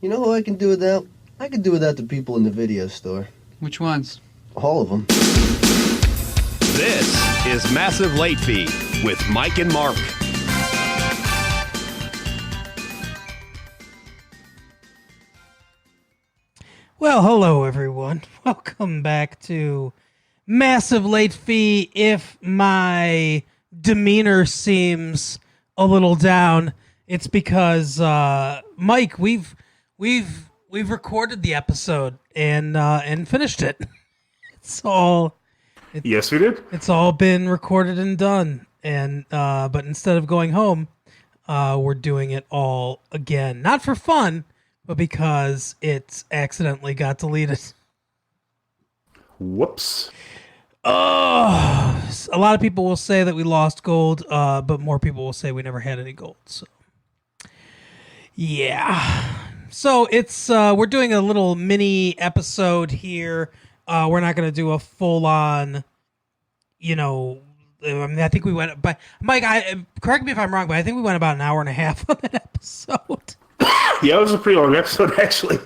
You know who I can do without? I can do without the people in the video store. Which ones? All of them. This is Massive Late Fee with Mike and Mark. Well, hello everyone. Welcome back to Massive Late Fee. If my demeanor seems a little down, it's because Mike, we've recorded the episode and finished it. Yes, we did. It's all been recorded and done, and but instead of going home, we're doing it all again. Not for fun, but because it accidentally got deleted. Whoops. Oh, a lot of people will say that we lost gold, but more people will say we never had any gold. So, yeah. So it's we're doing a little mini episode here. We're not going to do a full on, I mean, I think we went, but Mike, correct me if I'm wrong, but I think we went about an hour and a half on that episode. Yeah, it was a pretty long episode, actually.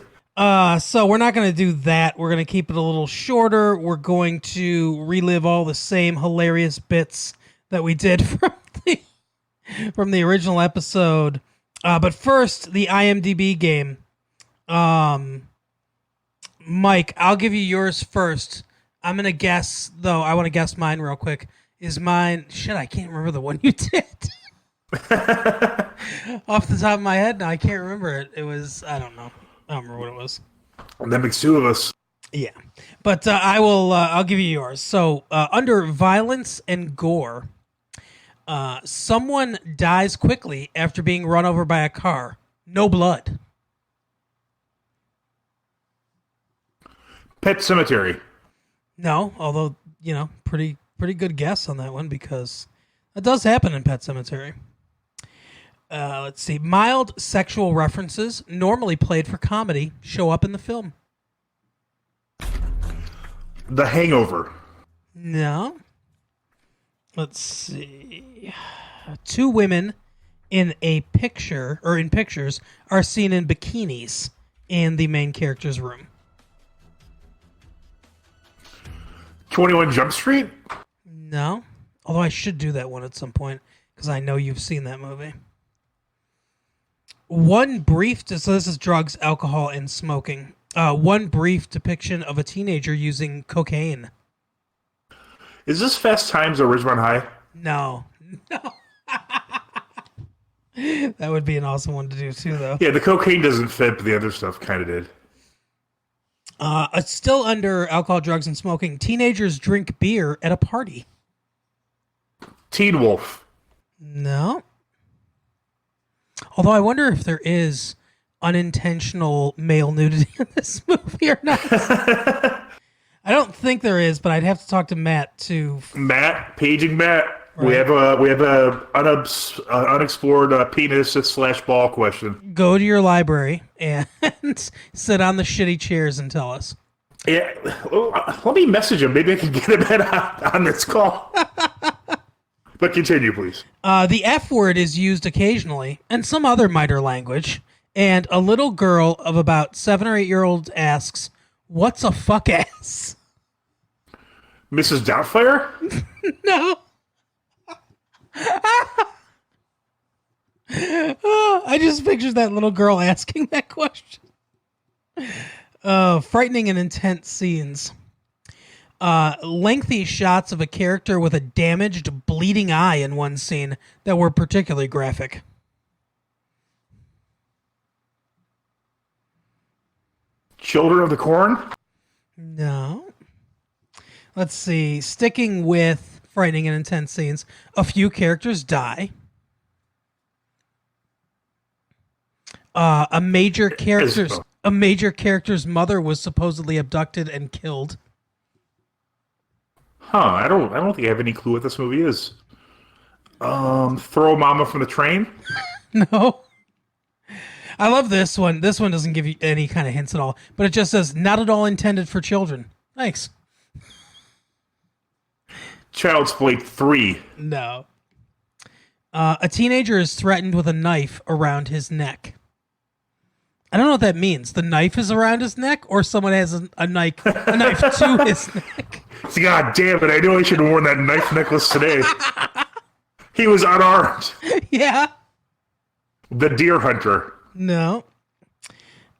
So we're not going to do that. We're going to keep it a little shorter. We're going to relive all the same hilarious bits that we did from the original episode. But first, the IMDb game. Mike, I'll give you yours first. I'm going to guess, though. I want to guess mine real quick. Is mine... Shit, I can't remember the one you did. Off the top of my head, no, I can't remember it. It was... I don't know. I don't remember what it was. That makes two of us. Yeah. But I'll give you yours. So, under violence and gore, someone dies quickly after being run over by a car. No blood. Pet Cemetery. No, although, pretty good guess on that one because that does happen in Pet Sematary. Let's see. Mild sexual references, normally played for comedy, show up in the film. The Hangover. No. Let's see. Two women in pictures are seen in bikinis in the main character's room. 21 Jump Street? No. Although I should do that one at some point because I know you've seen that movie. So this is drugs, alcohol, and smoking. One brief depiction of a teenager using cocaine. Is this Fast Times or Ridgemont High? No. That would be an awesome one to do too, though. Yeah, the cocaine doesn't fit, but the other stuff kind of did. It's still under alcohol, drugs, and smoking. Teenagers drink beer at a party. Teen Wolf. No. Although I wonder if there is unintentional male nudity in this movie or not. I don't think there is, but I'd have to talk to Matt to... Paging Matt. Right. We have a unexplored penis/ball question. Go to your library and sit on the shitty chairs and tell us. Yeah, let me message him. Maybe I can get him on this call. But continue, please. The F word is used occasionally, and some other minor language. And a little girl of about 7 or 8 years old asks, "What's a fuck ass?" Mrs. Doubtfire? No. I just pictured that little girl asking that question. Frightening and intense scenes. Lengthy shots of a character with a damaged, bleeding eye in one scene that were particularly graphic. Children of the Corn? No. Let's see. Sticking with frightening and intense scenes, a few characters die. A major character's mother was supposedly abducted and killed. Huh, I don't think I have any clue what this movie is. Throw Mama from the Train? No. I love this one. This one doesn't give you any kind of hints at all, but it just says, not at all intended for children. Thanks. Child's Play 3. No. A teenager is threatened with a knife around his neck. I don't know what that means. The knife is around his neck, or someone has a knife to his neck. God damn it! I knew I should have worn that knife necklace today. He was unarmed. Yeah. The deer hunter. No.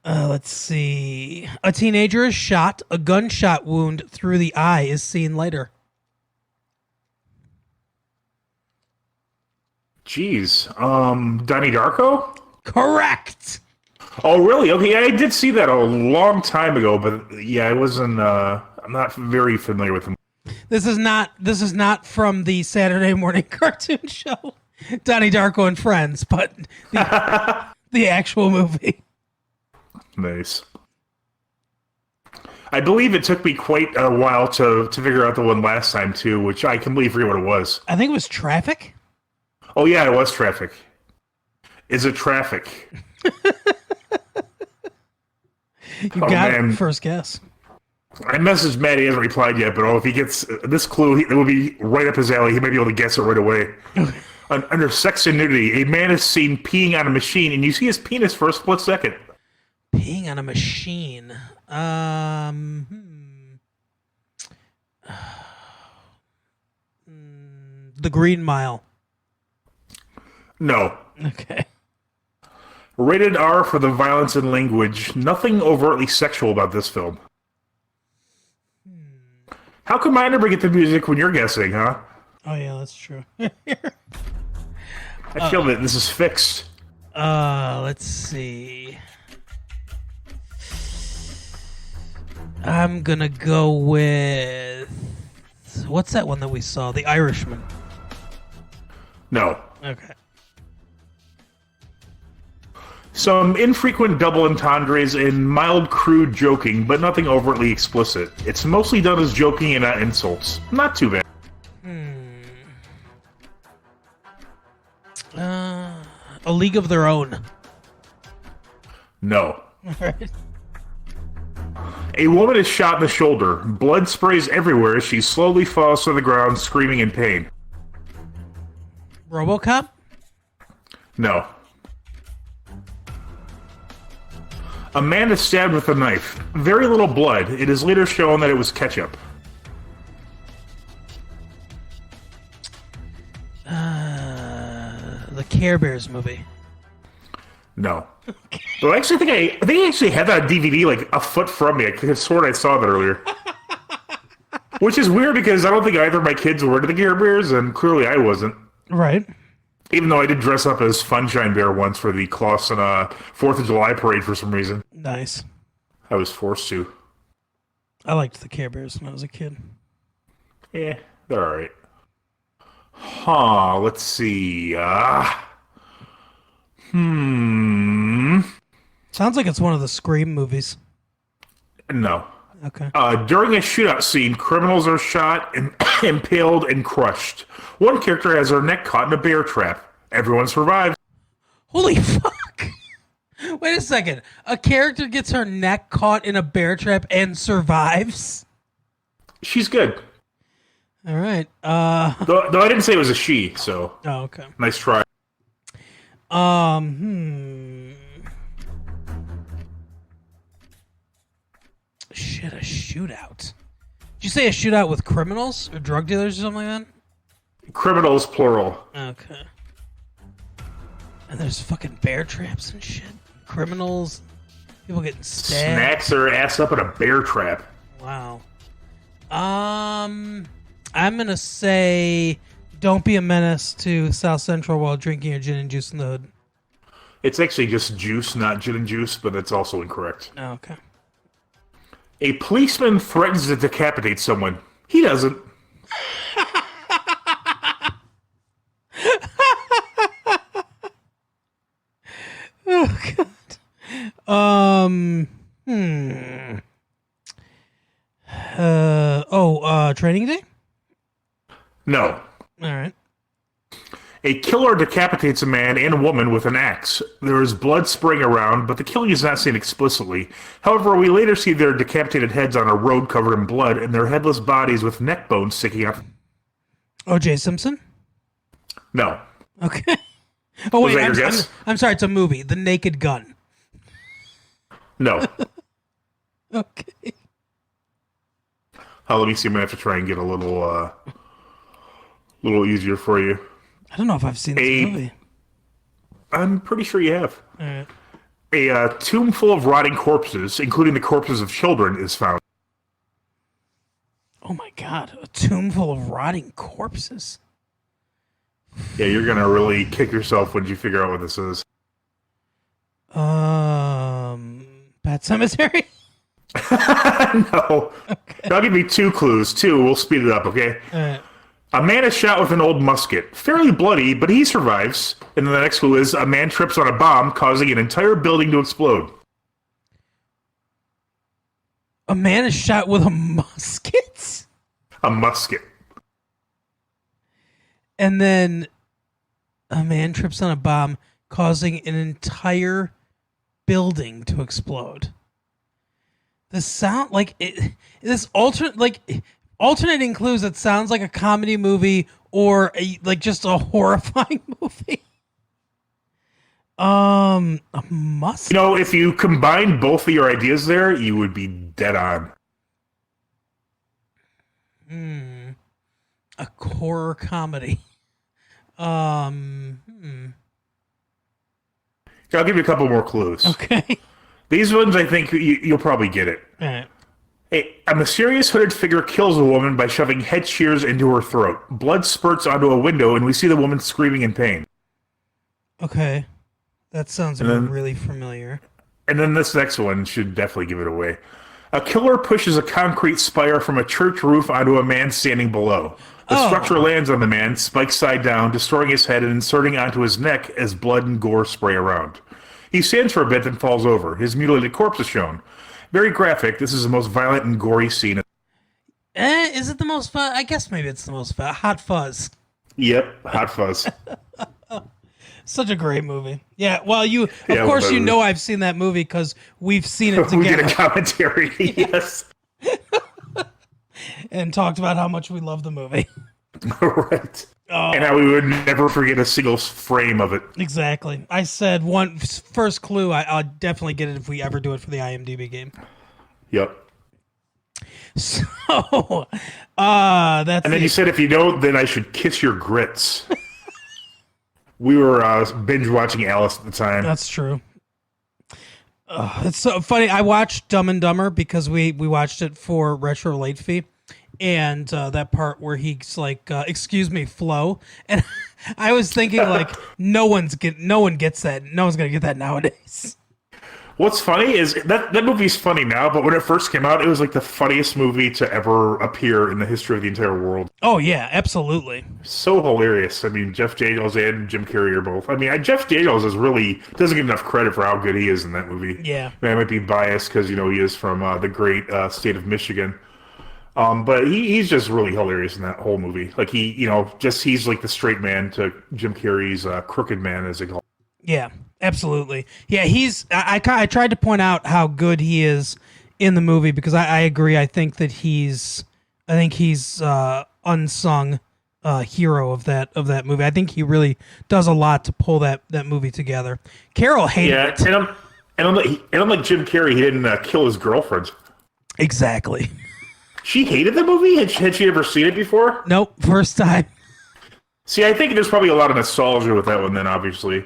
Let's see. A teenager is shot. A gunshot wound through the eye is seen later. Jeez. Donnie Darko? Correct. Oh, really? Okay, I did see that a long time ago, but yeah, I wasn't. I'm not very familiar with him. This is not from the Saturday morning cartoon show, Donnie Darko and Friends, but the actual movie. Nice. I believe it took me quite a while to figure out the one last time too, which I completely forget what it was. I think it was Traffic. Oh yeah, it was Traffic. Is it Traffic? You got it. First guess. I messaged Matt. He hasn't replied yet, but if he gets this clue, it will be right up his alley. He might be able to guess it right away. Under sex and nudity, a man is seen peeing on a machine, and you see his penis for a split second. Peeing on a machine. The Green Mile. No. Okay. Rated R for the violence and language. Nothing overtly sexual about this film. How come I never get the music when you're guessing, huh? Oh yeah, that's true. I feel that this is fixed. Let's see. I'm gonna go with... What's that one that we saw? The Irishman. No. Okay. Some infrequent double entendres and mild crude joking, but nothing overtly explicit. It's mostly done as joking and not insults. Not too bad. A League of Their Own. No. Alright. A woman is shot in the shoulder. Blood sprays everywhere as she slowly falls to the ground, screaming in pain. RoboCop? No. A man is stabbed with a knife. Very little blood. It is later shown that it was ketchup. The Care Bears movie. No. Well, I actually think I actually had that on DVD like a foot from me. I could have sworn I saw that earlier. Which is weird because I don't think either of my kids were into the Care Bears, and clearly I wasn't. Right. Even though I did dress up as Funshine Bear once for the Clausen 4th of July parade for some reason. Nice. I was forced to. I liked the Care Bears when I was a kid. Yeah, they're alright. Huh, let's see. Sounds like it's one of the Scream movies. No. Okay. During a shootout scene, criminals are shot, and impaled, and crushed. One character has her neck caught in a bear trap. Everyone survives. Holy fuck! Wait a second. A character gets her neck caught in a bear trap and survives? She's good. All right. Though I didn't say it was a she, so. Oh, okay. Nice try. Shit, a shootout. Did you say a shootout with criminals or drug dealers or something like Criminals, plural. that? Okay. And there's fucking bear traps and shit. Criminals, people getting stabbed. Snacks their ass up in a bear trap. Wow. I'm gonna say, don't be a menace to South Central while drinking your gin and juice in the hood. It's actually just juice, not gin and juice, but that's also incorrect. Oh, okay. A policeman threatens to decapitate someone. He doesn't. Oh God. Training Day? No. All right. A killer decapitates a man and a woman with an axe. There is blood spraying around, but the killing is not seen explicitly. However, we later see their decapitated heads on a road covered in blood and their headless bodies with neck bones sticking out. O.J. Simpson? No. Okay. Oh, wait. Was that your guess? I'm sorry. It's a movie. The Naked Gun. No. Okay. Let me see. I'm gonna have to try and get a little easier for you. I don't know if I've seen this movie. I'm pretty sure you have. All right. A tomb full of rotting corpses, including the corpses of children, is found. Oh my God! A tomb full of rotting corpses. Yeah, you're gonna really kick yourself when you figure out what this is. Pet Cemetery. No. Okay. I'll give you 2 clues. 2. We'll speed it up, okay? All right. A man is shot with an old musket. Fairly bloody, but he survives. And then the next clue is a man trips on a bomb, causing an entire building to explode. A man is shot with a musket? A musket. And then a man trips on a bomb, causing an entire building to explode. The sound like it. This alternating clues. It sounds like a comedy movie or just a horrifying movie. A musket. If you combine both of your ideas there, you would be dead on. A horror comedy. I'll give you a couple more clues. Okay. These ones, I think you'll probably get it. All right. A mysterious hooded figure kills a woman by shoving head shears into her throat. Blood spurts onto a window, and we see the woman screaming in pain. Okay. That sounds really familiar. And then this next one should definitely give it away. A killer pushes a concrete spire from a church roof onto a man standing below. The structure lands on the man, spikes side down, destroying his head and inserting onto his neck as blood and gore spray around. He stands for a bit, then falls over. His mutilated corpse is shown. Very graphic. This is the most violent and gory scene. Is it the most fun? I guess maybe it's the most fun. Hot Fuzz. Yep, Hot Fuzz. Such a great movie. Yeah, well, of course you know I've seen that movie because we've seen it together. We did a commentary, yes. And talked about how much we love the movie. Right. And how we would never forget a single frame of it. Exactly. I said first clue, I'll definitely get it if we ever do it for the IMDb game. Yep. So, that's And then you said if you don't, then I should kiss your grits. We were binge watching Alice at the time. That's true. It's so funny. I watched Dumb and Dumber because we watched it for Retro Late Fee. And that part where he's like, "Excuse me, Flo," and I was thinking like, no one gets that. No one's gonna get that nowadays. What's funny is that movie's funny now, but when it first came out, it was like the funniest movie to ever appear in the history of the entire world. Oh yeah, absolutely. So hilarious. I mean, Jeff Daniels and Jim Carrey are both. I mean, Jeff Daniels doesn't get enough credit for how good he is in that movie. Yeah, I might be biased because he is from the great state of Michigan. But he's just really hilarious in that whole movie. Like he's like the straight man to Jim Carrey's crooked man, as they call it. Yeah, absolutely. Yeah, I tried to point out how good he is in the movie because I agree. I think he's unsung hero of that movie. I think he really does a lot to pull that movie together. Carol hated it. And unlike Jim Carrey, he didn't kill his girlfriend. Exactly. She hated the movie? Had she ever seen it before? Nope, first time. See, I think there's probably a lot of nostalgia with that one then, obviously.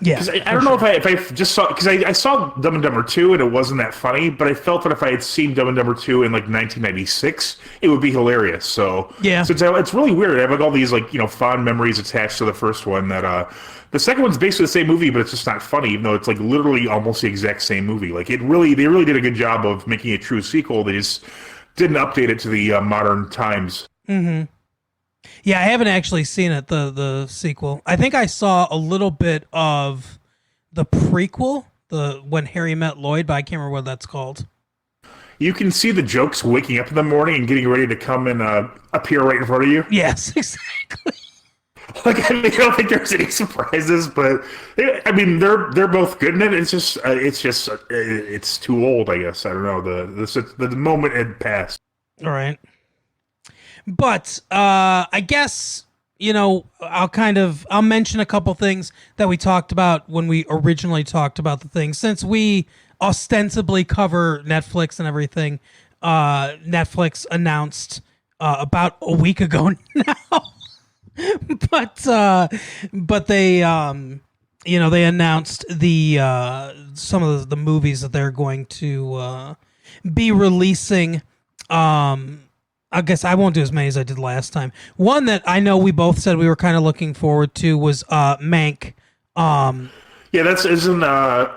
Yeah. Because I don't know if I just saw... Because I saw Dumb and Dumber 2, and it wasn't that funny, but I felt that if I had seen Dumb and Dumber 2 in, 1996, it would be hilarious. So, yeah. So it's really weird. I have, all these, fond memories attached to the first one that... The second one's basically the same movie, but it's just not funny, even though it's, literally almost the exact same movie. They really did a good job of making a true sequel. They just... didn't update it to the modern times. Mm-hmm. Yeah, I haven't actually seen it, the sequel. I think I saw a little bit of the prequel, the When Harry Met Lloyd, but I can't remember what that's called. You can see the jokes waking up in the morning and getting ready to come and appear right in front of you. Yes, exactly. I don't think there's any surprises, but they're both good in it. It's just it's too old, I guess. I don't know. The moment had passed. All right, but I guess I'll mention a couple things that we talked about when we originally talked about the thing, since we ostensibly cover Netflix and everything. Netflix announced about a week ago now, but they they announced the some of the movies that they're going to be releasing. I guess I won't do as many as I did last time. One that I know we both said we were kind of looking forward to was Mank. Yeah, that's isn't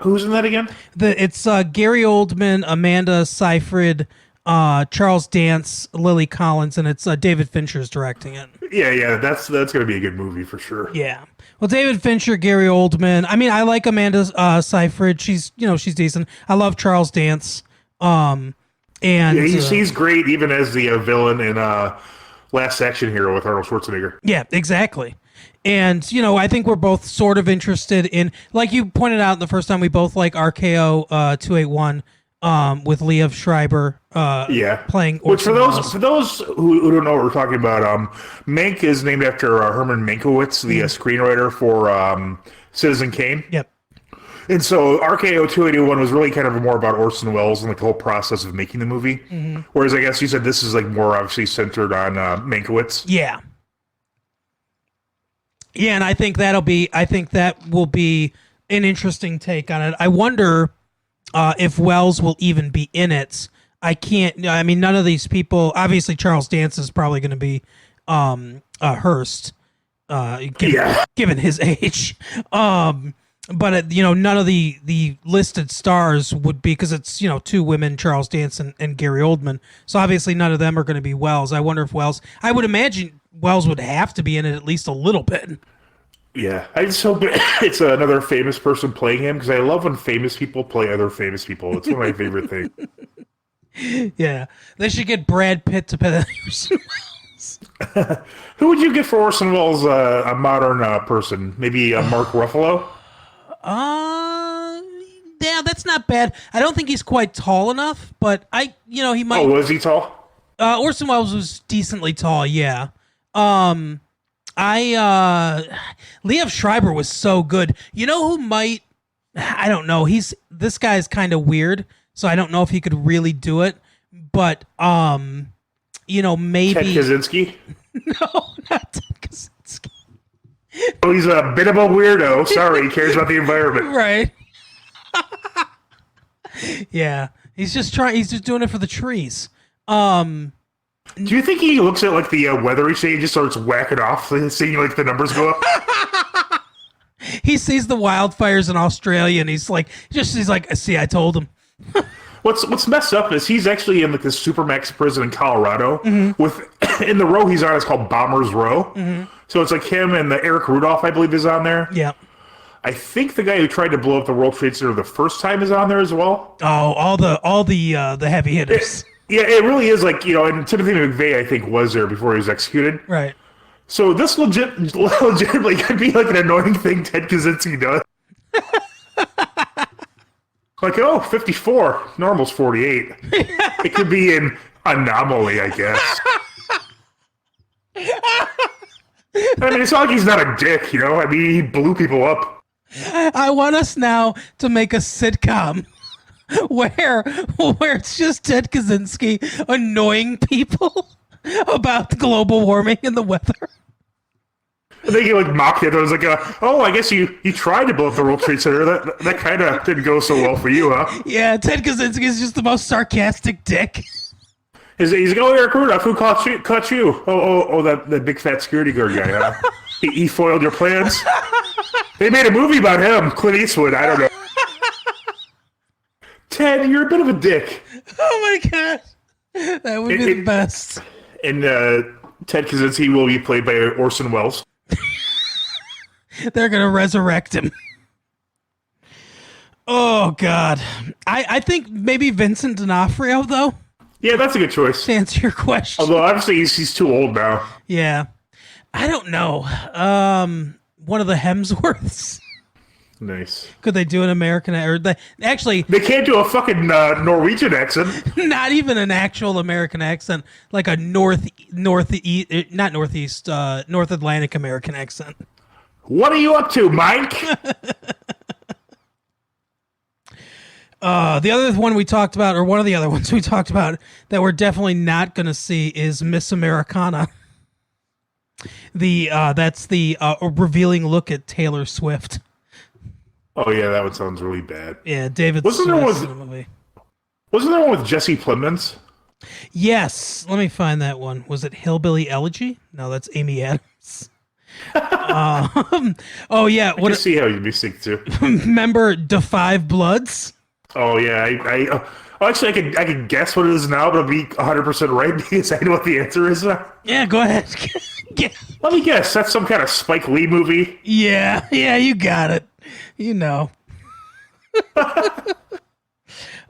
who's in that again? It's Gary Oldman, Amanda Seyfried, Charles Dance, Lily Collins, and it's David Fincher's directing it. Yeah, that's gonna be a good movie for sure. Yeah. Well, David Fincher, Gary Oldman. I mean, I like Amanda Seyfried. She's decent. I love Charles Dance. And yeah, he's great even as the villain in Last Action Hero with Arnold Schwarzenegger. Yeah, exactly. And, I think we're both sort of interested in, like you pointed out the first time, we both like RKO 281 with Liev Schreiber playing Orson Welles. For those who don't know what we're talking about, Mank is named after Herman Mankiewicz, the screenwriter for Citizen Kane. Yep. And so RKO 281 was really kind of more about Orson Welles and like the whole process of making the movie. Mm-hmm. Whereas I guess you said this is like more obviously centered on Mankiewicz. Yeah. Yeah, and I think that will be an interesting take on it. I wonder if Wells will even be in it. None of these people, obviously Charles Dance is probably going to be Hearst, given his age. But none of the listed stars would be, because it's two women, Charles Dance and Gary Oldman. So obviously none of them are going to be Wells. I wonder if Wells. I would imagine Wells would have to be in it at least a little bit. Yeah, I just hope it's another famous person playing him, because I love when famous people play other famous people. It's one of my favorite things. Yeah, they should get Brad Pitt to play Orson Welles. Who would you get for Orson Welles? A modern person, maybe Mark Ruffalo. Yeah, that's not bad. I don't think he's quite tall enough, but he might. Oh, was he tall? Orson Welles was decently tall, yeah. Liev Schreiber was so good. You know who might? I don't know. This guy's kind of weird, so I don't know if he could really do it. But maybe Ted Kaczynski. No, not Ted Kaczynski. Oh, he's a bit of a weirdo. Sorry, he cares about the environment. Right. Yeah, he's just doing it for the trees. Do you think he looks at like the weather each day and just starts whacking off, seeing like the numbers go up? He sees the wildfires in Australia and he's like, see, I told him. What's messed up is he's actually in like this supermax prison in Colorado. Mm-hmm. In the row he's on is called Bombers Row. Mm-hmm. So it's like him and Eric Rudolph, I believe, is on there. Yeah. I think the guy who tried to blow up the World Trade Center the first time is on there as well. Oh, all the heavy hitters. It really is like, and Timothy McVeigh, I think, was there before he was executed. Right. So this legitimately could be like an annoying thing Ted Kaczynski does. Like, 54. Normal's 48. It could be an anomaly, I guess. I mean, it's not like he's not a dick, I mean, he blew people up. I want us now to make a sitcom where it's just Ted Kaczynski annoying people about global warming and the weather. And they get like mocked at it. I was like, I guess you tried to blow up the World Trade Center. That kind of didn't go so well for you, huh? Yeah, Ted Kaczynski is just the most sarcastic dick. He's like, Eric Rudolph, who caught you? Oh, that big fat security guard guy, huh? he foiled your plans? They made a movie about him, Clint Eastwood, I don't know. Ted, you're a bit of a dick. Oh my god. That would be the best. And Ted Kaczynski will be played by Orson Welles. They're going to resurrect him. Oh, God. I think maybe Vincent D'Onofrio, though. Yeah, that's a good choice. To answer your question. Although, obviously, he's too old now. Yeah. I don't know. One of the Hemsworths. Nice. Could they do an American... Actually... They can't do a fucking Norwegian accent. Not even an actual American accent. Like a North Atlantic American accent. What are you up to, Mike? The other one we talked about, or one of the other ones we talked about that we're definitely not going to see is Miss Americana. That's the revealing look at Taylor Swift. Oh yeah, that one sounds really bad. Yeah, David Wasn't Swift there in the movie. Wasn't there one with Jesse Plemons? Yes, let me find that one. Was it Hillbilly Elegy? No, that's Amy Adams. Oh yeah, I can see how you'd be sick too. Remember Da Five Bloods? Oh yeah, actually I could guess what it is now, but I'll be 100% right because I know what the answer is now. Yeah, go ahead. Let me guess. That's some kind of Spike Lee movie. Yeah, you got it. You know.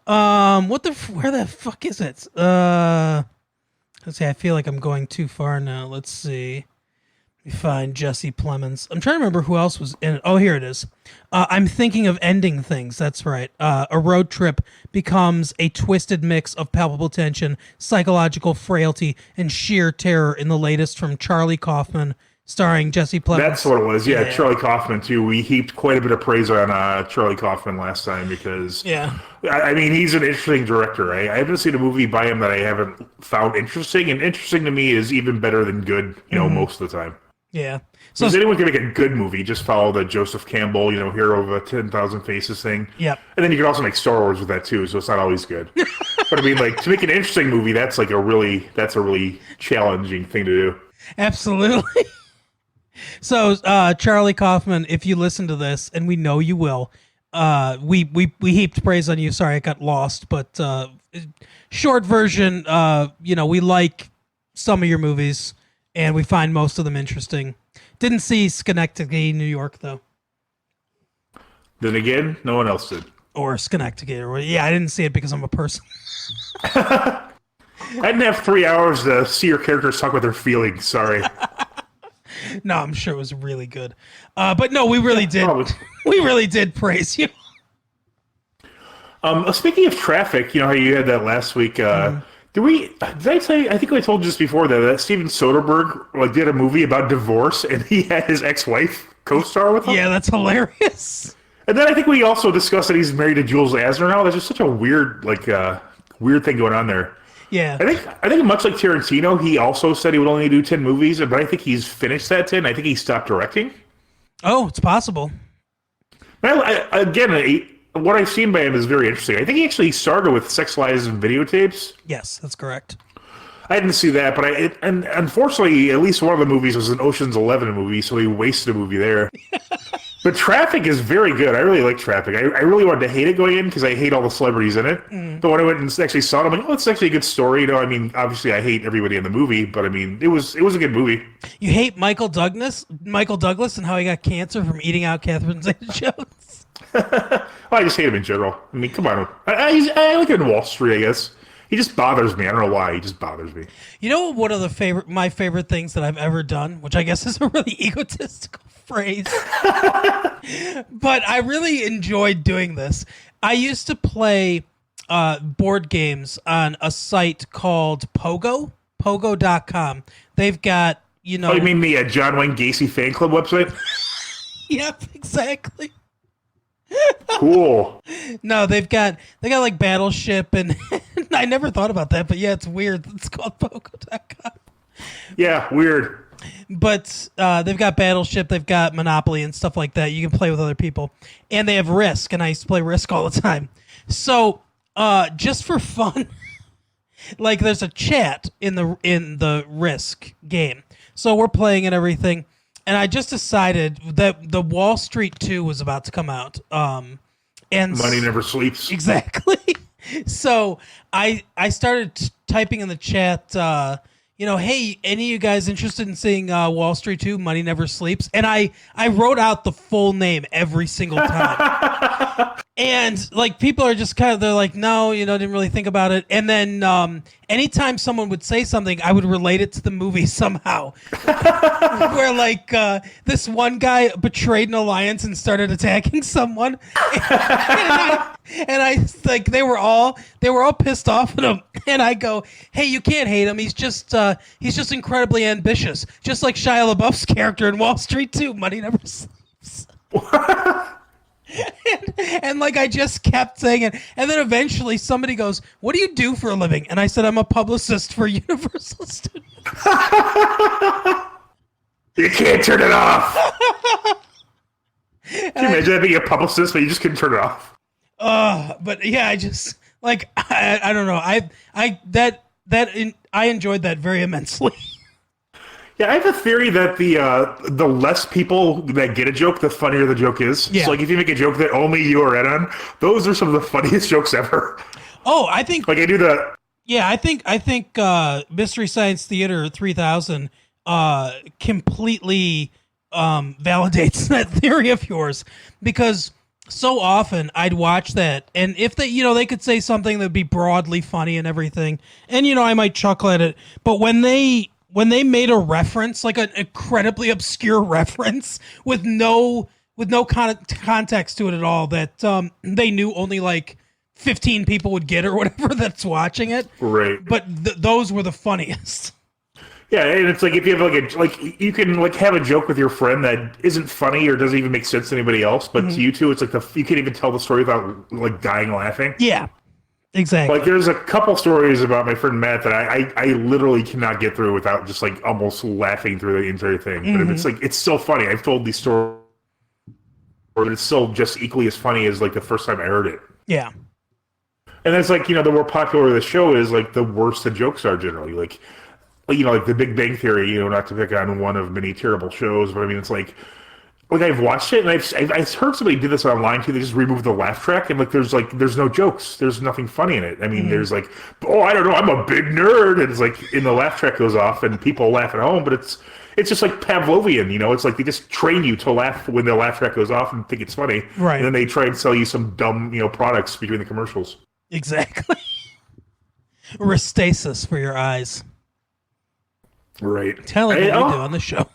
Where the fuck is it? Let's see, I feel like I'm going too far now. Let's see. Let me find Jesse Plemons. I'm trying to remember who else was in it. Oh, here it is. I'm thinking of ending things. That's right. A road trip becomes a twisted mix of palpable tension, psychological frailty, and sheer terror in the latest from Charlie Kaufman, starring Jesse Plemons. That's what it was. Yeah, Charlie Kaufman too. We heaped quite a bit of praise on Charlie Kaufman last time because I mean he's an interesting director. Right? I haven't seen a movie by him that I haven't found interesting, and interesting to me is even better than good. You know, most of the time. Yeah. So if anyone can make a good movie, just follow the Joseph Campbell, hero of 10,000 Faces thing. Yep. And then you can also make Star Wars with that too, so it's not always good. But I mean, like to make an interesting movie, that's a really challenging thing to do. Absolutely. So Charlie Kaufman, if you listen to this, and we know you will, we heaped praise on you. Sorry, I got lost, but short version, we like some of your movies. And we find most of them interesting. Didn't see Schenectady, New York, though. Then again, no one else did. Or Schenectady. I didn't see it because I'm a person. I didn't have 3 hours to see your characters talk about their feelings. Sorry. No, I'm sure it was really good. But no, we really did. Probably. We really did praise you. Speaking of traffic, how you had that last week. Did I say? I think I told you just before that Steven Soderbergh did a movie about divorce, and he had his ex-wife co-star with him. Yeah, that's hilarious. And then I think we also discussed that he's married to Jules Asner now. That's just such a weird, weird thing going on there. Yeah, I think much like Tarantino, he also said he would only do 10 movies, but I think he's finished that 10. I think he stopped directing. Oh, it's possible. What I've seen by him is very interesting. I think he actually started with Sex, Lies, and Videotapes. Yes, that's correct. I didn't see that, but and unfortunately, at least one of the movies was an Ocean's 11 movie, so he wasted a movie there. But Traffic is very good. I really like Traffic. I really wanted to hate it going in because I hate all the celebrities in it. But when I went and actually saw it, I'm like, oh, it's actually a good story. I mean, obviously I hate everybody in the movie, but I mean, it was a good movie. You hate Michael Douglas and how he got cancer from eating out Catherine Zeta-Jones? Well, I just hate him in general. I mean, come on. I like him in Wall Street, I guess. He just bothers me. I don't know why. He just bothers me. You know, one of my favorite things that I've ever done, which I guess is a really egotistical phrase, but I really enjoyed doing this. I used to play board games on a site called Pogo.com. They've got, Oh, you mean the John Wayne Gacy fan club website? Yep, exactly. Cool. No, they got like Battleship, and I never thought about that, but yeah, it's weird. It's called Pogo.com. Yeah, weird. But they've got Battleship, they've got Monopoly and stuff like that. You can play with other people, and they have Risk, and I used to play Risk all the time. So just for fun, there's a chat in the Risk game, so we're playing and everything. And I just decided that the Wall Street 2 was about to come out. And Money Never Sleeps. Exactly. So I started typing in the chat, hey, any of you guys interested in seeing Wall Street 2, Money Never Sleeps? And I wrote out the full name every single time. And people are just they're like, no, didn't really think about it. And then anytime someone would say something, I would relate it to the movie somehow. Where this one guy betrayed an alliance and started attacking someone. And I they were all pissed off at him. And I go, hey, you can't hate him. He's just incredibly ambitious. Just like Shia LaBeouf's character in Wall Street 2, Money Never Sleeps. And like I just kept saying it, and then eventually somebody goes, "What do you do for a living?" And I said, "I'm a publicist for Universal Studios." You can't turn it off. Can you imagine that being a publicist, but you just couldn't turn it off? But yeah, I just like I don't know. I enjoyed that very immensely. Yeah, I have a theory that the less people that get a joke, the funnier the joke is. Yeah. So like if you make a joke that only you are in on, those are some of the funniest jokes ever. Oh, I think Like I do the yeah, I think Mystery Science Theater 3000 completely validates that theory of yours, because so often I'd watch that, and if they, they could say something that would be broadly funny and everything, and I might chuckle at it, but when they made a reference, like an incredibly obscure reference with no context to it at all, that they knew only like 15 people would get or whatever that's watching it. right. But those were the funniest. Yeah, and it's like if you have you can like have a joke with your friend that isn't funny or doesn't even make sense to anybody else, but to you two, it's like you can't even tell the story without like dying laughing. Yeah, exactly. Like there's a couple stories about my friend Matt that I literally cannot get through without just like almost laughing through the entire thing. But it's like it's still funny. I've told these stories, but it's still just equally as funny as like the first time I heard it. Yeah. And it's like, the more popular the show is, like the worse the jokes are generally. Like the Big Bang Theory, not to pick on one of many terrible shows, but I mean, it's like I've watched it and I've heard somebody do this online too. They just removed the laugh track and there's no jokes. There's nothing funny in it. I mean, there's like, oh, I don't know, I'm a big nerd. And it's like, and the laugh track goes off and people laugh at home, but it's just like Pavlovian, it's like they just train you to laugh when the laugh track goes off and think it's funny. Right. And then they try and sell you some dumb, products between the commercials. Exactly. Restasis for your eyes. Right. Telling what we do on the show.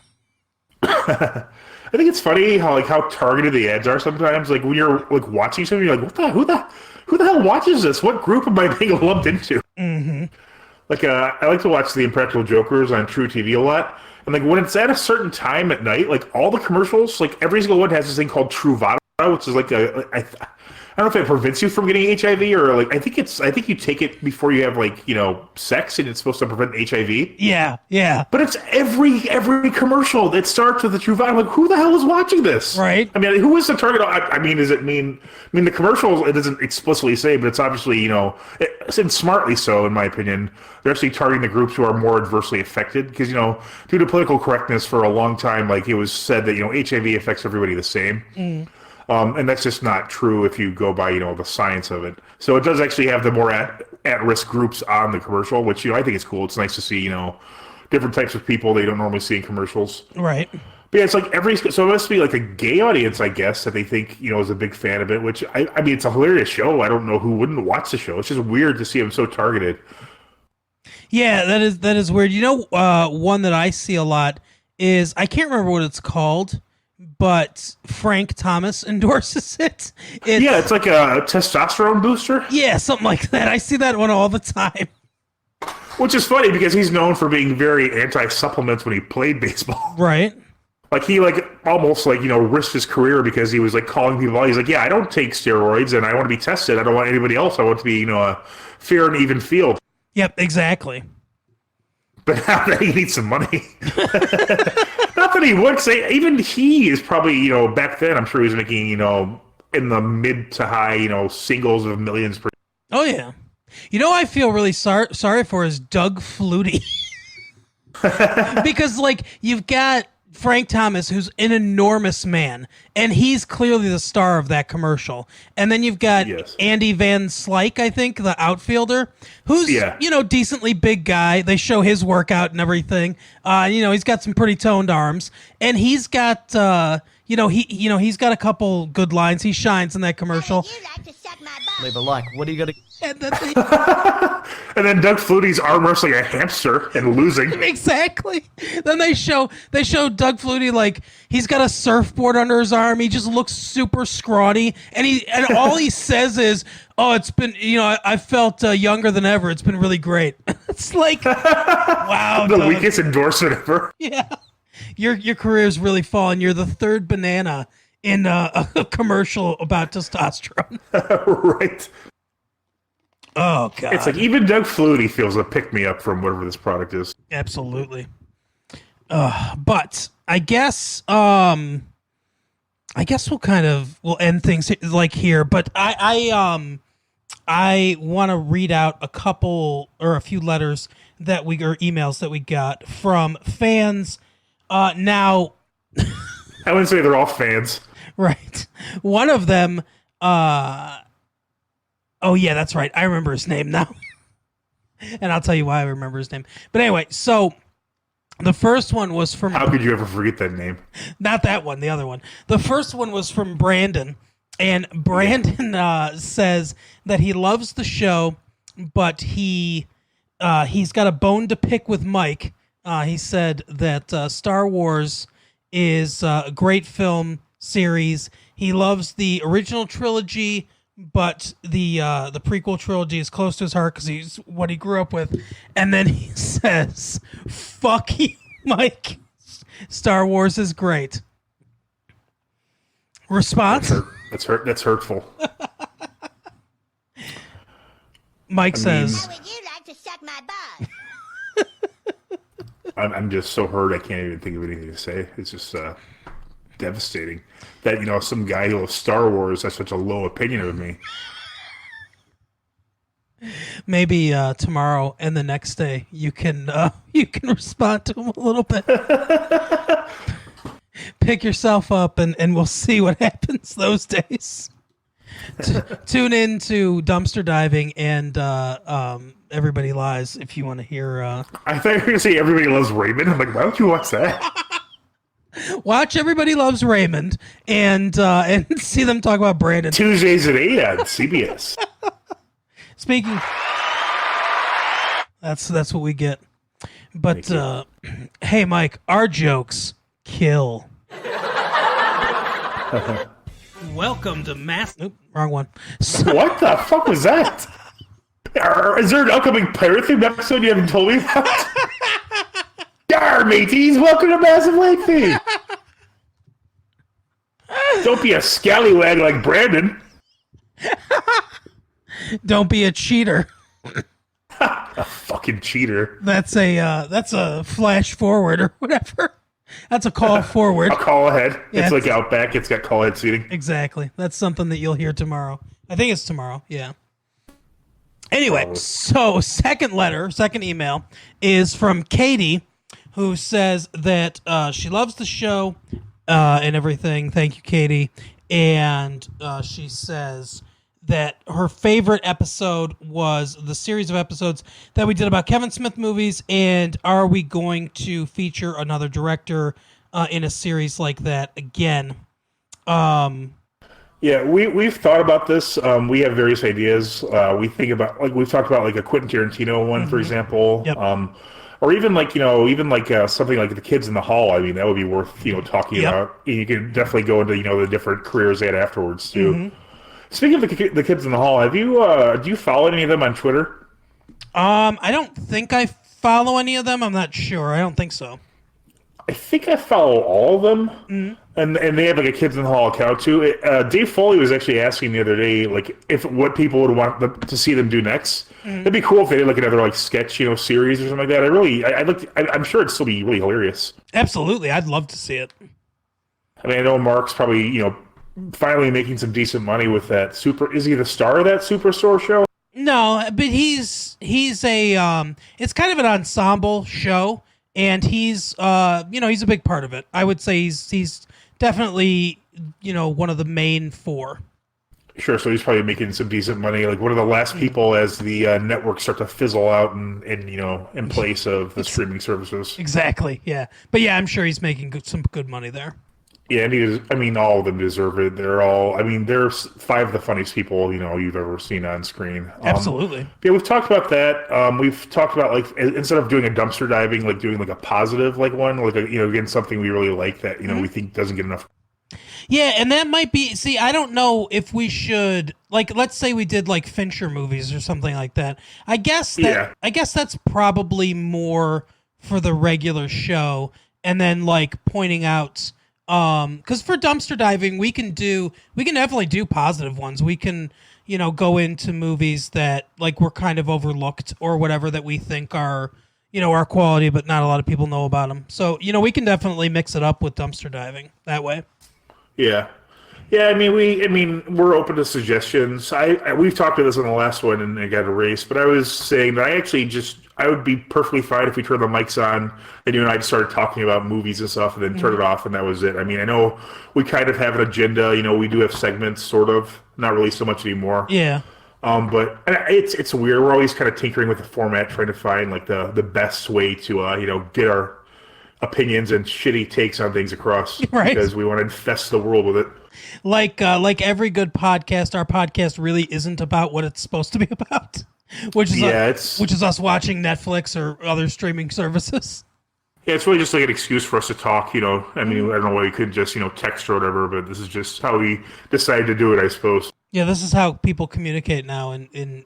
I think it's funny how targeted the ads are sometimes. Like when you're like watching something, you're like, who the hell watches this? What group am I being lumped into? Mm-hmm. Like I like to watch the Impractical Jokers on True TV a lot. And like when it's at a certain time at night, like all the commercials, like every single one has this thing called Truvada, which is like I don't know if it prevents you from getting HIV or like I think you take it before you have sex and it's supposed to prevent HIV. Yeah, yeah. But it's every commercial that starts with the Truvada. I'm like, who the hell is watching this? Right. I mean, who is the target? I mean, the commercials, it doesn't explicitly say, but it's obviously, and smartly so, in my opinion. They're actually targeting the groups who are more adversely affected because, due to political correctness for a long time, like it was said that, HIV affects everybody the same. Mm. And that's just not true if you go by, the science of it. So it does actually have the more at-risk groups on the commercial, which, I think is cool. It's nice to see, different types of people that you don't normally see in commercials. Right. But yeah, it's like so it must be like a gay audience, I guess, that they think, is a big fan of it, which, I mean, it's a hilarious show. I don't know who wouldn't watch the show. It's just weird to see them so targeted. Yeah, that is weird. One that I see a lot is, I can't remember what it's called, but Frank Thomas endorses it. It's like a testosterone booster. Yeah, something like that. I see that one all the time. Which is funny because he's known for being very anti-supplements when he played baseball. Right. Like he almost risked his career because he was calling people out. He's like, yeah, I don't take steroids and I want to be tested. I don't want anybody else. I want it to be, a fair and even field. Yep, exactly. But now that he needs some money. Not that he would say, even he is probably, back then, I'm sure he was making, in the mid to high, singles of millions per. Oh, yeah. I feel really sorry for is Doug Flutie. Because, you've got Frank Thomas, who's an enormous man, and he's clearly the star of that commercial. And then you've got Andy Van Slyke, I think, the outfielder, who's, decently big guy. They show his workout and everything. He's got some pretty toned arms, and he's got, he's got a couple good lines. He shines in that commercial. Leave a like. What are you gonna? And then, and then Doug Flutie's arm wrestling a hamster and losing. Exactly. Then they show Doug Flutie he's got a surfboard under his arm. He just looks super scrawny, and all he says is, "Oh, it's been I felt younger than ever. It's been really great." It's like, wow, the Doug. weakest endorsement ever. Yeah, your career's really fallen. You're the third banana in a commercial about testosterone. Right. Oh God! It's like even Doug Flutie feels a pick me up from whatever this product is. Absolutely. But I guess we'll end things like here. But I want to read out a few letters or emails that we got from fans. Now, I wouldn't say they're all fans. right. One of them, oh yeah, that's right. I remember his name now. And I'll tell you why I remember his name. But anyway, so the first one was from... How could you ever forget that name? Not that one, the other one. The first one was from Brandon. And Brandon says that he loves the show, but he's got a bone to pick with Mike. He said that Star Wars is a great film series. He loves the original trilogy, but the prequel trilogy is close to his heart because he's what he grew up with. And then he says, "Fuck you, Mike. Star Wars is great." Response? That's hurtful. Mike says, "How would you like to suck my balls?" I'm just so hurt I can't even think of anything to say. It's just devastating that some guy who loves Star Wars has such a low opinion of me. maybe tomorrow and the next day you can respond to him a little bit. Pick yourself up and we'll see what happens those days. Tune in to Dumpster Diving and Everybody Lies if you want to hear. I thought you were going to say Everybody Loves Raymond. I'm like, why don't you watch that? Watch Everybody Loves Raymond and see them talk about Brandon. Tuesdays at 8 on CBS. Speaking, that's what we get. But hey, Mike, our jokes kill. Welcome to Nope, wrong one. What the fuck was that? Is there an upcoming pirate themed episode you haven't told me about? Yar, mateys, welcome to Massive Late Fee. Don't be a scallywag like Brandon. Don't be a cheater. A fucking cheater. That's a flash forward or whatever. That's a call forward. A call ahead. Yeah, it's like Outback. It's got call ahead seating. Exactly. That's something that you'll hear tomorrow. I think it's tomorrow. Yeah. Anyway, so second email is from Katie, who says that she loves the show and everything. Thank you, Katie. And she says that her favorite episode was the series of episodes that we did about Kevin Smith movies, and are we going to feature another director in a series like that again? Yeah, we've thought about this. We have various ideas. We think about, like, we've talked about like a Quentin Tarantino one, for example. Yep. Or even like something like The Kids in the Hall. I mean, that would be worth talking about. You can definitely go into the different careers they had afterwards too. Mm-hmm. Speaking of the Kids in the Hall, do you follow any of them on Twitter? I don't think I follow any of them. I'm not sure. I don't think so. I think I follow all of them, and they have like a Kids in the Hall account too. Dave Foley was actually asking the other day, like, what people would want to see them do next. It'd be cool if they did like another like sketch, series or something like that. I'm sure it'd still be really hilarious. Absolutely, I'd love to see it. I mean, I know Mark's probably finally making some decent money with that super. Is he the star of that Superstore show? No, but he's a it's kind of an ensemble show. And he's a big part of it. I would say he's definitely, one of the main four. Sure, so he's probably making some decent money. Like one of the last people as the networks start to fizzle out and in place of the streaming services. Exactly, yeah. But yeah, I'm sure he's making some good money there. Yeah, and all of them deserve it. They're five of the funniest people you've ever seen on screen. Absolutely. Yeah, we've talked about that. We've talked about like instead of doing a dumpster diving, like doing like a positive like one, like again something we really like that we think doesn't get enough. Yeah, and that might be. See, I don't know if we should let's say we did like Fincher movies or something like that. I guess that's probably more for the regular show, and then like pointing out Because for dumpster diving, we can definitely do positive ones. We can, go into movies that like were kind of overlooked or whatever that we think are, our quality, but not a lot of people know about them. So, we can definitely mix it up with dumpster diving that way. Yeah. Yeah, we're open to suggestions. We've talked about this on the last one and it got erased, but I was saying that I would be perfectly fine if we turned the mics on and you and I just started talking about movies and stuff and then turn it off and that was it. I know we kind of have an agenda, we do have segments, sort of, not really so much anymore. Yeah. But it's weird. We're always kind of tinkering with the format, trying to find like the best way to get our opinions and shitty takes on things across, right? Because we want to infest the world with it. Like every good podcast, our podcast really isn't about what it's supposed to be about, which is us watching Netflix or other streaming services. Yeah, it's really just like an excuse for us to talk. I don't know why we could just text or whatever, but this is just how we decided to do it, I suppose. Yeah, this is how people communicate now in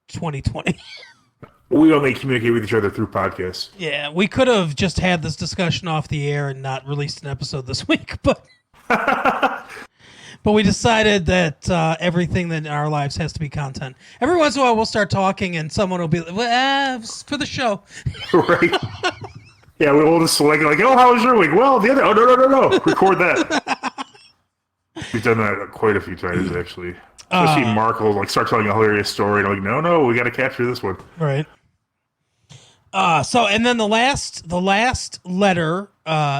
2020. We only communicate with each other through podcasts. Yeah, we could have just had this discussion off the air and not released an episode this week, but but we decided that everything in our lives has to be content. Every once in a while, we'll start talking, and someone will be like, for the show. Right. Yeah, we'll just select like, oh, how was your week? Well, the other, oh, no. Record that. We've done that quite a few times, actually. Especially Mark will start telling a hilarious story, and no, we got to capture this one. Right. And then the last letter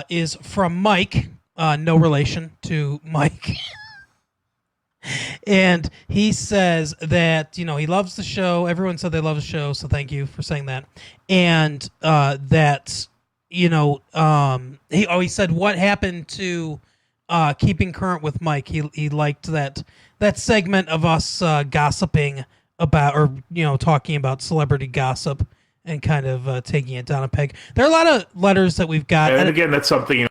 is from Mike, no relation to Mike. And he says that, he loves the show. Everyone said they love the show, so thank you for saying that. And that, he said what happened to keeping current with Mike. He liked that segment of us gossiping about, or, talking about celebrity gossip and kind of taking it down a peg. There are a lot of letters that we've got. And again, that's something,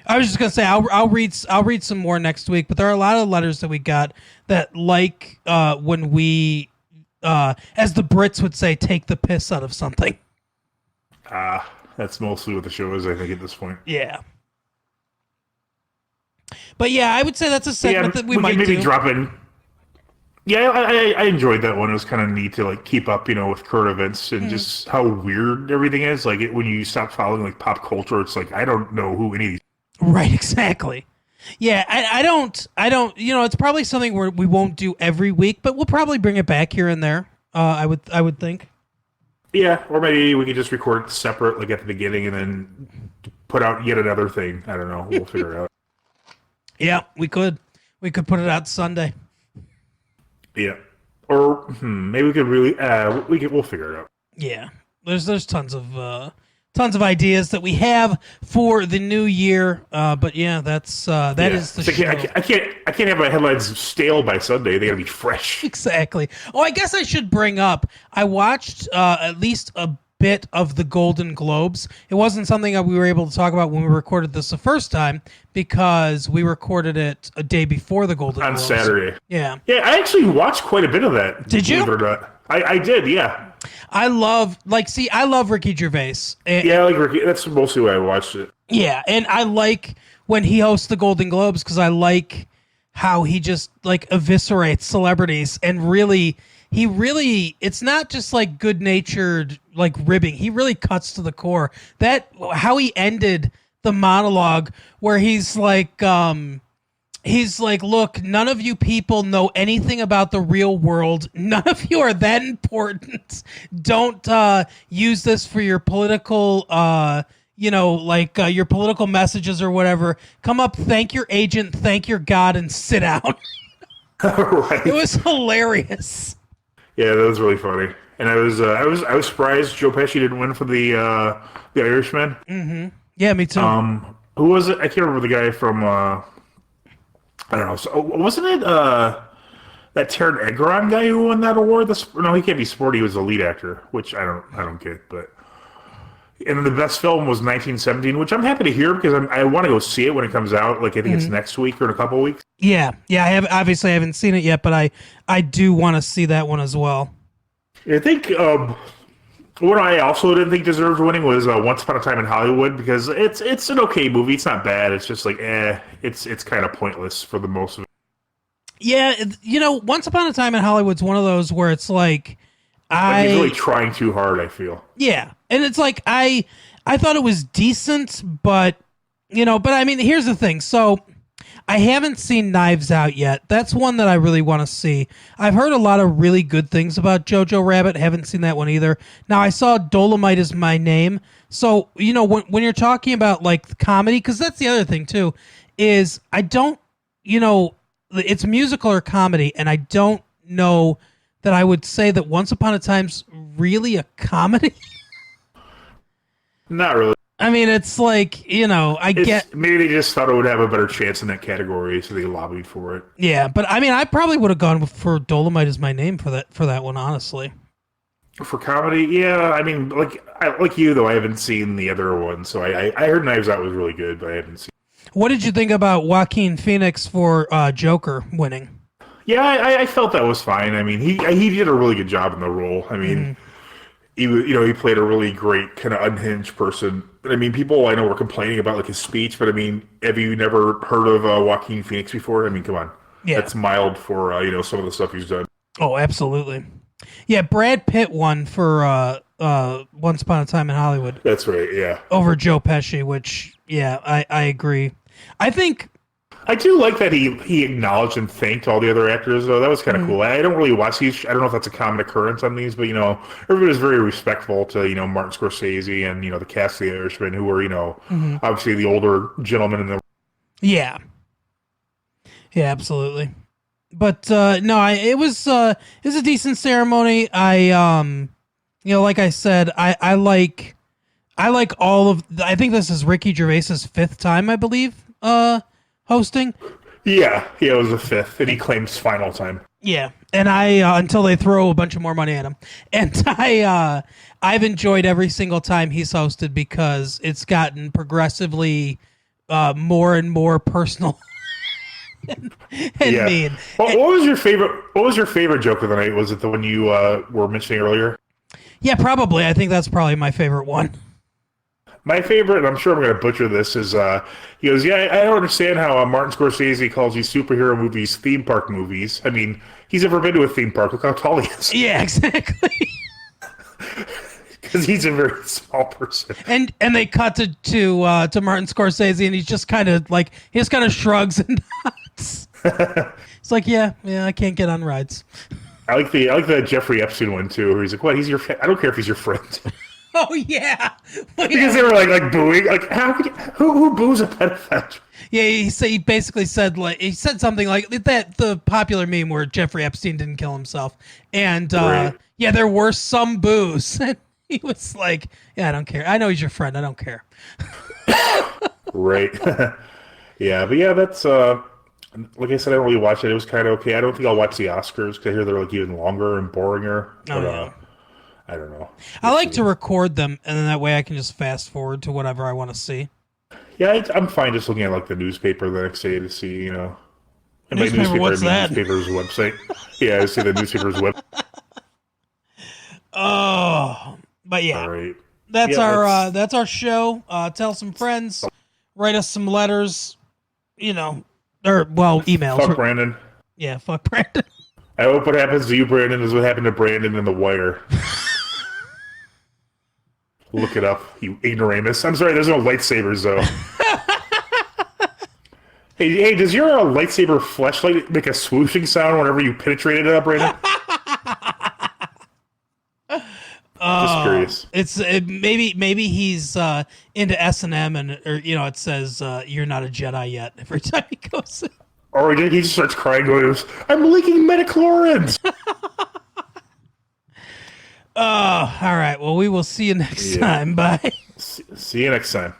I was just gonna say I'll read some more next week, but there are a lot of letters that we got that when we as the Brits would say, take the piss out of something. That's mostly what the show is, I think, at this point. Yeah. But yeah, I would say that's a segment that we might maybe do. Drop in. Yeah, I enjoyed that one. It was kind of neat to keep up, with current events and just how weird everything is. When you stop following pop culture, it's I don't know who any of these. Right, exactly. Yeah, I don't. It's probably something we won't do every week, but we'll probably bring it back here and there. I would think. Yeah, or maybe we could just record it separate, at the beginning, and then put out yet another thing. I don't know. We'll figure it out. Yeah, we could. We could put it out Sunday. Yeah, or maybe we could really. We'll figure it out. Yeah, there's tons of ideas that we have for the new year. But yeah, that is the show. I can't have my headlines stale by Sunday. They gotta be fresh. Exactly. Oh, I guess I should bring up. I watched at least a bit of the Golden Globes. It wasn't something that we were able to talk about when we recorded this the first time because we recorded it a day before the Golden Globes. On Saturday. Yeah. Yeah, I actually watched quite a bit of that. Did you? Believe it or not. I did, yeah. I love Ricky Gervais. Yeah, I like Ricky. That's mostly why I watched it. Yeah, and I like when he hosts the Golden Globes because I like how he just eviscerates celebrities and really it's not just good-natured ribbing. He really cuts to the core. How he ended the monologue where he's like, look, none of you people know anything about the real world. None of you are that important. Don't use this for your political your political messages or whatever. Come up, thank your agent, thank your God, and sit down. Right. It was hilarious. Yeah, that was really funny, and I was surprised Joe Pesci didn't win for the Irishman. Mm-hmm. Yeah, me too. Who was it? I can't remember the guy from. I don't know. So wasn't it that Taron Egerton guy who won that award? No, he can't be sporty. He was the lead actor, which I don't get. But and then the best film was 1917, which I'm happy to hear because I want to go see it when it comes out. I think it's next week or in a couple of weeks. Yeah. I haven't seen it yet, but I do want to see that one as well. I think What I also didn't think deserved winning was Once Upon a Time in Hollywood, because it's an okay movie. It's not bad. It's just like it's kind of pointless for the most of it. Yeah, Once Upon a Time in Hollywood's one of those where it's like He's really trying too hard, I feel. Yeah, and it's like I thought it was decent, but I mean, here's the thing. So I haven't seen Knives Out yet. That's one that I really want to see. I've heard a lot of really good things about Jojo Rabbit. Haven't seen that one either. Now I saw Dolomite Is My Name. So when you're talking about like comedy, because that's the other thing too, is I don't it's musical or comedy, and I don't know that I would say that Once Upon a Time's really a comedy. Not really. I mean, it's like, get... Maybe they just thought it would have a better chance in that category, so they lobbied for it. Yeah, but I mean, I probably would have gone for Dolomite Is My Name for that one, honestly. For comedy, yeah. I mean, like you, though, I haven't seen the other one, so I heard Knives Out was really good, but I haven't seen it. What did you think about Joaquin Phoenix for Joker winning? Yeah, I felt that was fine. I mean, he did a really good job in the role. I mean... He played a really great kind of unhinged person. I mean, people I know were complaining about like his speech, but I mean, have you never heard of Joaquin Phoenix before? I mean, come on, that's mild for some of the stuff he's done. Oh, absolutely. Yeah, Brad Pitt won for Once Upon a Time in Hollywood. That's right. Yeah, over Joe Pesci, which I agree. I think. I do like that he acknowledged and thanked all the other actors, though. That was kind of cool. I don't really watch these. I don't know if that's a common occurrence on these, but, everybody was very respectful to, Martin Scorsese and, the cast of The Irishman, who were, obviously the older gentlemen in the... Yeah. Yeah, absolutely. But, no, it was a decent ceremony. Like I said, I like all of... I think this is Ricky Gervais's 5th time, I believe, hosting. Yeah, it was the 5th, and he claims final time. Yeah, and I until they throw a bunch of more money at him, and I've enjoyed every single time he's hosted because it's gotten progressively more and more personal and mean. What was your favorite? What was your favorite joke of the night? Was it the one you were mentioning earlier? Yeah, probably. I think that's probably my favorite one. My favorite, and I'm sure I'm going to butcher this, is he goes, yeah, I don't understand how Martin Scorsese calls these superhero movies theme park movies. I mean, he's never been to a theme park. Look how tall he is. Yeah, exactly. Because he's a very small person. And they cut to Martin Scorsese, and he's just kind of like, he just kind of shrugs and nods. It's like, yeah, I can't get on rides. I like the Jeffrey Epstein one too, where he's like, what? He's your I don't care if he's your friend. Oh yeah, because they were like booing. Like, how could who boos a pedophile? Yeah, he basically said something like that. The popular meme where Jeffrey Epstein didn't kill himself, and right. Yeah, there were some boos. And he was like, "Yeah, I don't care. I know he's your friend. I don't care." Right. Yeah, but yeah, that's like I said, I don't really watch it. It was kind of okay. I don't think I'll watch the Oscars because I hear they're like even longer and boringer. But, yeah. I don't know. I like to record them, and then that way I can just fast forward to whatever I want to see. Yeah, I'm fine just looking at like the newspaper the next day to see, And newspaper, what's that? Newspaper's website. Yeah, I see the newspaper's web. Oh, but yeah, all right. That's our show. Tell some friends, write us some letters, emails. Fuck Brandon. Yeah, fuck Brandon. I hope what happens to you, Brandon, is what happened to Brandon in The Wire. Look it up, you ignoramus. I'm sorry, there's no lightsabers, though. hey, does your lightsaber flashlight make a swooshing sound whenever you penetrate it, Brandon? Just curious. Maybe he's into S&M, or it says you're not a Jedi yet every time he goes in. Or he just starts crying, going, I'm leaking metachlorines! All right. Well, we will see you next time. Bye. See you next time.